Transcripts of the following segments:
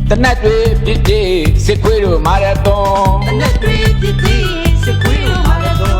တနတ်တွေပြစ်ပြစ်စစ်ခွေးတို့မာရသွန်တနတ်တွေပြစ်ပြစ်စစ်ခွေးတို့မာရသွန်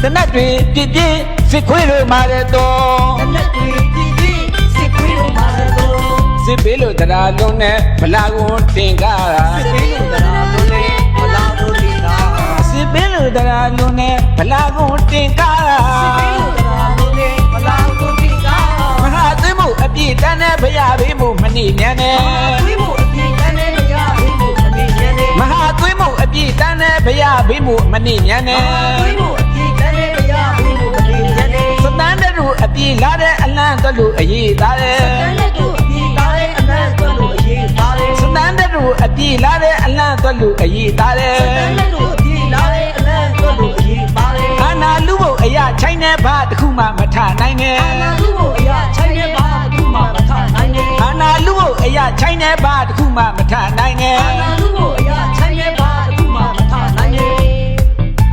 တနတ်တွေပြစ်ပြစ်စစ်ခွေးတို့မာရသွန်တနတ်တွေပြစ်ပြစ်စစ်ခွေးတို့မာရသွန်စစ်ပေးလို့တရားလုံးနဲ့ဗလာကိုတင်ကားတာစစ်ပေးလို့တရားလုံးနဲ့ဗလာကိုတင်ကားတာစစ်ပေးလို့တရားလုံးနဲ့ဗလာကိုတင်ကားတာစစ်ပေးလို့တရားလုံးနဲ့ဗလာကိုတင်ကားတာမဟာသိမှုအပြည့်တန်းနဲ့ဘရပေးမှုမနှိမ့်နဲ့သွေးမှုအပြည့်တန်းနဲ့ဘရပေးမှုမနှိမ့်နဲ့မဟာသွေးမှုအပြည့်တန်းနဲ့ဘရပေးမှုမနှိမ့်နဲ့သွေးမှုအပြည့်တန်းနဲ့ဘရပေးမှုမနှိမ့်နဲ့စတန်တဲ့တို့အပြည့်လာတဲ့အလန့်တို့လူအရေးသားတယ်စတန်တဲ့တို့အပြည့်လာတဲ့အလန့်တို့လူအရေးသားတယ်စတန်တဲ့တို့အပြည့်လာတဲ့အလန့်တို့လူအရေးသားတယ်စတန်တဲ့တို့အပြည့်လာတဲ့အလန့်တို့လူအရေးသားတယ်အာနာလူဖို့အရာချိုင်းတဲ့ဘာတစ်ခုမှမထနိုင်နဲ့အာနာလူဖို့အရာချိုင်းတဲ့ဘာတစ်ခုမှမထနိုင်နဲ့အာနာလူဖို့အရာချိုင်းတဲ့ဘာတစ်ခုမှမထနိုင်နဲ့အာနာလူဖို့အရာချိုင်းတဲ့ဘာတစ်ခုမှမထနိုင်နဲ့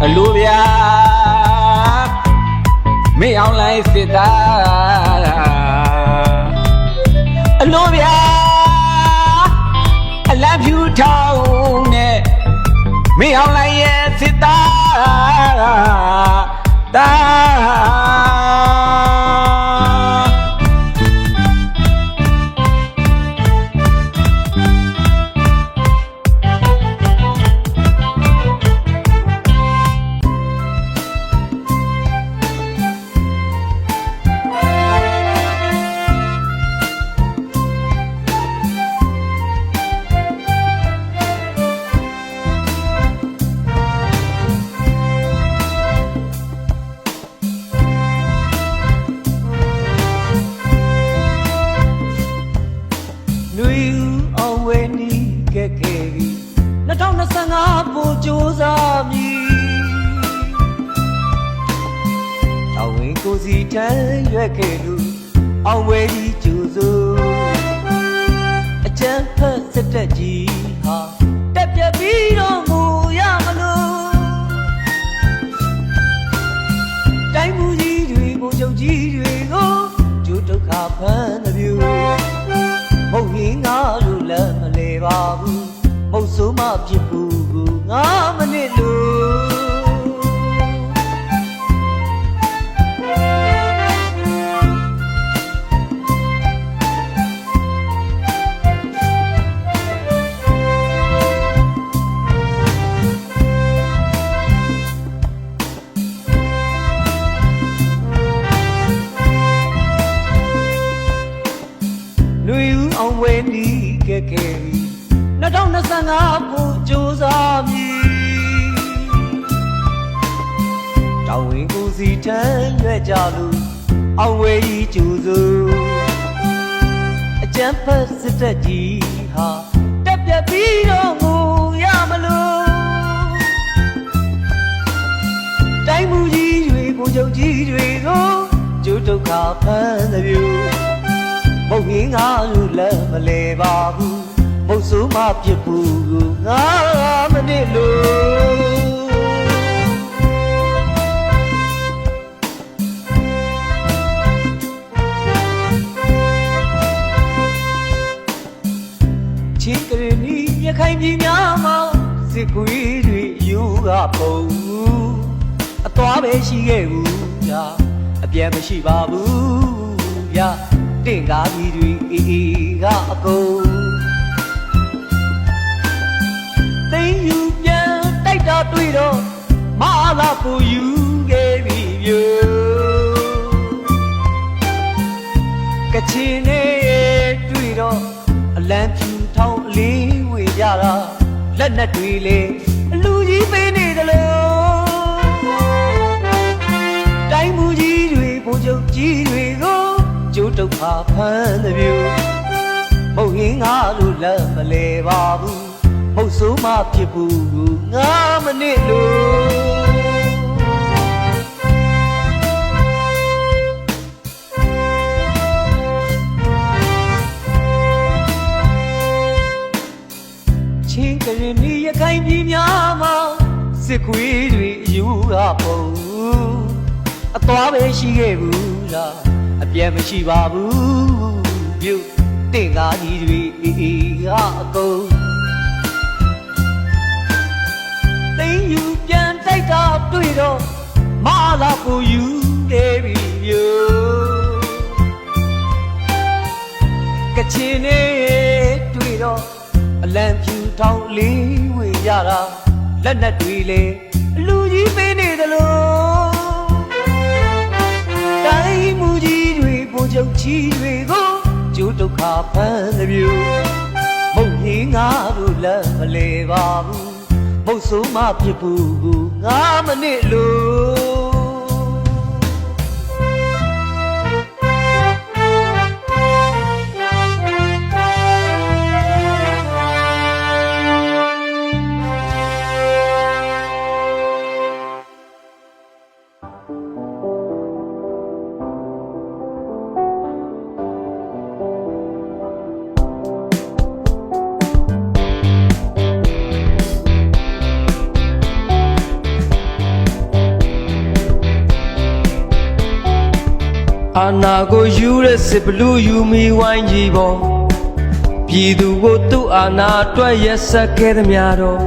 အလိုဗျာမင်းအောင်လိုက်စစ်သားအလိုဗျာအလံဖြူထောင်းနဲ့မင်းအောင်လိုက်ရဲ့စစ်သားတာ2025ပိုကြိုးစားမည်တောင်းဝင်ကိုစီတန်းရွက်ခဲ့လို့အောင်ဝဲကြီးကြိုးစိုးအချမ်းဖက်စက်တက်ကြီးဟာတက်ပြပြီးတော့မူရမလို့တိုင်းမူကြီးတွေဘုံချုပ်ကြီးတွေကိုကျိုးဒုက္ခဖန်သမျိုးမဟုတ်ရင်ငါတို့လည်းမလဲပါဘူးမဟုတ်ဆိုမှဖြစ်ဘူးကို9မိနစ်လို့လူယူအောင်ဝဲနီးခဲ့ခဲ့2025ပိုကြိုးစားမည်တောင်းဝင်ကိုစီတန်းရွက်ကြလို့အောင်ဝဲကြီးကြိုးစိုးအကျန်းဖက်စစ်တက်ကြီးဟာတက်ပြပြီးတော့ငိုရမလို့တိုင်းမူကြီးတွေကိုချုပ်ကြီးတွေကိုကျိုးဒုက္ခဖန်သမျိုးမဟုတ်ရင်ငါတို့လည်းမလဲပါဘူးမဟုတ်ဆိုမှဖြစ်ဘူးကို9မိနစ်လို့ချင်းကရနီရခိုင်ပြည်များမှာစစ်ကွေးတွေယူကပုံအသွားပဲရှိခဲ့ဘူးဗျာအပြတ်မရှိပါဘူးဗျာတင့်ကားကြီးတွေအေးအေးကအကုန်သိယူပြန်တိုက်တာတွေ့တော့မအားလာပူယူခဲ့ပြီမျိုးကချင်နဲ့တွေ့တော့အလံဖြူထောင်းအလေးဝေကြတာလက်နက်တွေလေအလူကြီးပေးနေတယ်လို့တိုင်းမူကြီးတွေဘုံချုပ်ကြီးတွေကိုကျိုးဒုက္ခဖန်သမျိုးမဟုတ်ရင်ငါတို့လည်းမလဲပါဘူးမဟုတ်ဆိုမှဖြစ်ဘူး9မိနစ်လို့ချင်းကရင်နီရခိုင်ပြည်များမှာစစ်ခွေးတွေအယူကပုံအသွားပဲရှိခဲ့ဘူးလားအပြတ်မရှိပါဘူးပြုတ်တင့်ကားကြီးတွေအေးအေးကအကုန် တော့မလာကိုယူနေပြီမျိုးကချင်နေတွေ့တော့အလံဖြူထောင်းလေးဝေရတာလက်နက်တွေလေအလူကြီးပေးနေသလိုတိုင်းမူကြီးတွေပုံချုပ်ကြီးတွေကိုကျိုးဒုက္ခဖန်သမျိုးမုတ်ကြီးငါတို့လက်မလဲပါဘူးမုတ်ဆိုးမဖြစ်ဘူးကိုငါမနစ်လို့အာနာကိုယူတဲ့စစ်ဘလူးယူမီဝိုင်းကြီးပေါ်ပြည်သူကိုသူ့အာနာအတွက်ရက်ဆက်ခဲ့သမျှတော့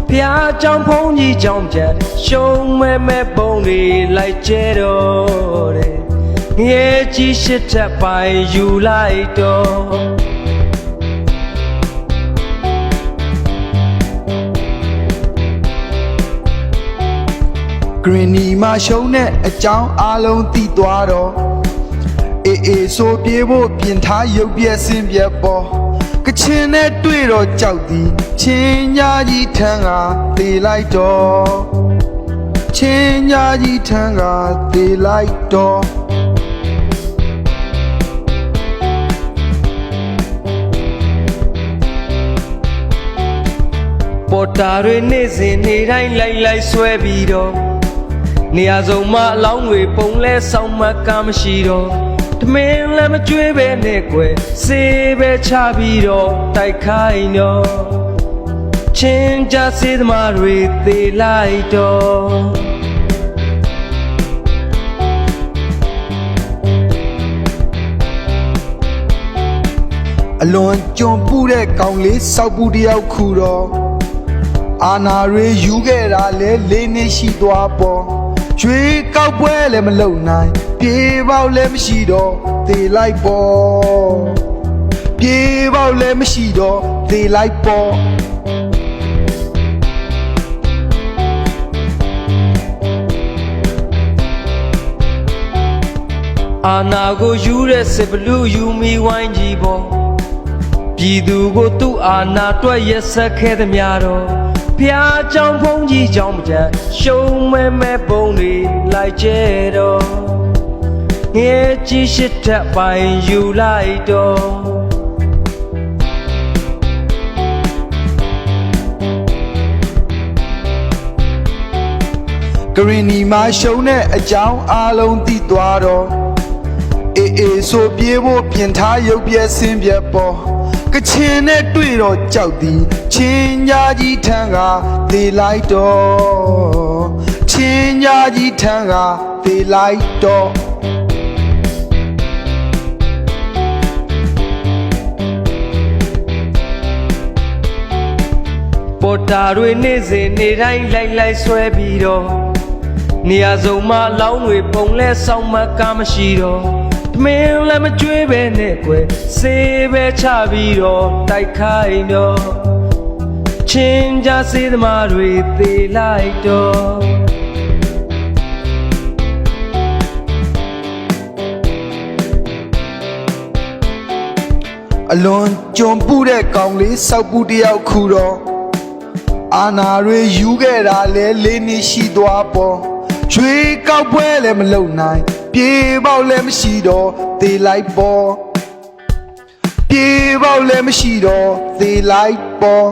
ဘုရားကြောင့်ဘုန်းကြီးကြောင့်ပြန်ရှုံးမဲ့ပုံတွေလိုက်ကျဲတော့တဲ့ငယ်ကြီးရှစ်ထပ်ပိုင်ယူလိုက်တော့ဂရင်းနီမှာရှုံးတဲ့အကြောင်းအလုံးသိသွားတော့အေးဆိုပြေဖို့ပြင်ထားရုပ်ပြက်စင်ပြက်ပေါ်ကချင်နဲ့တွေ့တော့ကြောက်သည်ချင်းညာကြီးထန်းကသေလိုက်တော့ချင်းညာကြီးထန်းကသေလိုက်တော့ပေါ်တာတွေနေ့စဉ်နေ့တိုင်းလိုက်ဆွဲပြီးတော့နေရာစုံမှာအလောင်းတွေပုံလဲဆောင်မကမရှိတော့တမင်းလည်းမကြွေးပဲနဲ့ကွယ်စေးပဲချပြီးတော့တိုက်ခိုင်းတော့ချင်းကြစေးသမားတွေသေလိုက်တော့အလွန်ကြုံပူတဲ့ကောင်လေးစောက်ပူတယောက်ခုတော့အာနာတွေယူခဲ့တာလဲလေးနှစ်ရှိသွားပေါ်ရွှေကောက်ပွဲလည်းမလုံနိုင်ပြေပေါက်လည်းမရှိတော့သေလိုက်ပေါ်ပြေပေါက်လည်းမရှိတော့သေလိုက်ပေါ်အာနာကိုယူတဲ့စစ်ဘလူးယူမီဝိုင်းကြီးပေါ်ပြည်သူကိုသူ့အာနာအတွက်ရက်ဆက်ခဲ့သမျှတော့ဘုရားကြောင့်ဘုန်းကြီးကြောင့်မကြရှုံးမဲ့ပုံတွေလိုက်ကျဲတော့ငယ်ကြီးရှစ်ထပ်ပိုင်ယူလိုက်တော့ဂရင်းနီမှာရှုံးတဲ့အကြောင်းအလုံးသိသွားတော့အေးဆိုပြေဖို့ပြင်ထားရုပ်ပြက်စင်ပြက်ပေါ်ကချင်နဲ့တွေ့တော့ကြောက်သည်ချင်းညာကြီးထန်းကသေလိုက်တော့ချင်းညာကြီးထန်းကသေလိုက်တော့ပေါ်တာတွေနေ့စဉ်နေ့တိုင်းလိုက်ဆွဲပြီးတော့နေရာစုံမှာအလောင်းတွေပုံလဲဆောင်မကမရှိတော့တမင်းလည်းမကြွေးပဲနဲ့ကွယ်စေးပဲချပြီးတော့တိုက်ခိုင်းတော့ချင်းကြစေးသမားတွေသေလိုက်တော့အလွန်ကြုံပူတဲ့ကောင်လေးစောက်ပူတယောက်ခုတော့အာနာတွေယူခဲ့တာလဲလေးနှစ်ရှိသွားပေါ်ရွှေကောက်ပွဲလည်းမလုံနိုင်ပြေပေါက်လည်းမရှိတော့သေလိုက်ပေါ်ပြေပေါက်လည်းမရှိတော့သေလိုက်ပေါ်